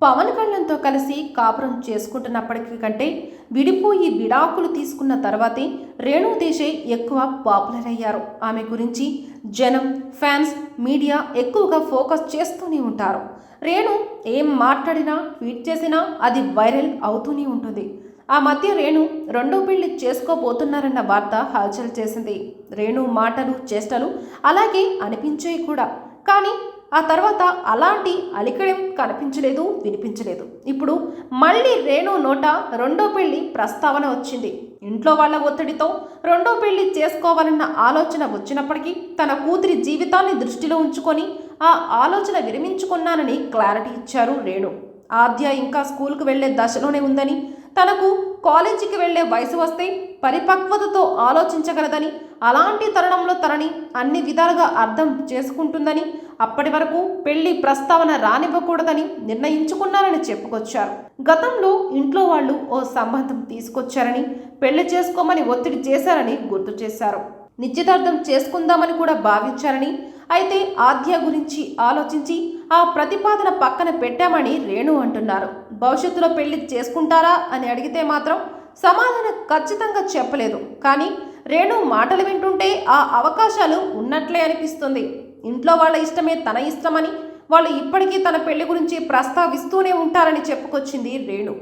పవన్ కళ్యాణ్తో కలిసి కాపురం చేసుకుంటున్నప్పటికీ కంటే విడిపోయి విడాకులు తీసుకున్న తర్వాతే రేణు దేశాయ్ ఎక్కువ పాపులర్ అయ్యారు. ఆమె గురించి జనం, ఫ్యాన్స్, మీడియా ఎక్కువగా ఫోకస్ చేస్తూనే ఉంటారు. రేణు ఏం మాట్లాడినా, ట్వీట్ చేసినా అది వైరల్ అవుతూనే ఉంటుంది. ఆ మధ్య రేణు రెండో పెళ్లి చేసుకోబోతున్నారన్న వార్త హల్చల్ చేసింది. రేణు మాటలు, చేష్టలు అలాగే అనిపించాయి కూడా. కానీ ఆ తర్వాత అలాంటి అలికడం కనిపించలేదు, వినిపించలేదు. ఇప్పుడు మళ్ళీ రేణు నోట రెండో పెళ్లి ప్రస్తావన వచ్చింది. ఇంట్లో వాళ్ళ ఒత్తిడితో రెండో పెళ్లి చేసుకోవాలన్న ఆలోచన వచ్చినప్పటికీ తన కూతురి జీవితాన్ని దృష్టిలో ఉంచుకొని ఆ ఆలోచన విరమించుకున్నానని క్లారిటీ ఇచ్చారు రేణు. ఆద్య ఇంకా స్కూల్కు వెళ్లే దశలోనే ఉందని, తనకు కాలేజీకి వెళ్లే వయసు వస్తే పరిపక్వతతో ఆలోచించగలదని, అలాంటి తరుణంలో తనని అన్ని విధాలుగా అర్థం చేసుకుంటుందని, అప్పటి వరకు పెళ్లి ప్రస్తావన రానివ్వకూడదని నిర్ణయించుకున్నారని చెప్పుకొచ్చారు. గతంలో ఇంట్లో వాళ్ళు ఓ సంబంధం తీసుకొచ్చారని, పెళ్లి చేసుకోమని ఒత్తిడి చేశారని గుర్తు చేశారు. నిశ్చితార్థం చేసుకుందామని కూడా భావించారని, అయితే ఆద్య గురించి ఆలోచించి ఆ ప్రతిపాదన పక్కన పెట్టామని రేణు అంటున్నారు. భవిష్యత్తులో పెళ్లి చేసుకుంటారా అని అడిగితే మాత్రం సమాధానం ఖచ్చితంగా చెప్పలేదు. కానీ రేణు మాటలు వింటుంటే ఆ అవకాశాలు ఉన్నట్లే అనిపిస్తుంది. ఇంట్లో వాళ్ళ ఇష్టమే తన ఇష్టమని, వాళ్ళు ఇప్పటికీ తన పెళ్లి గురించి ప్రస్తావిస్తూనే ఉంటారని చెప్పుకొచ్చింది రేణు.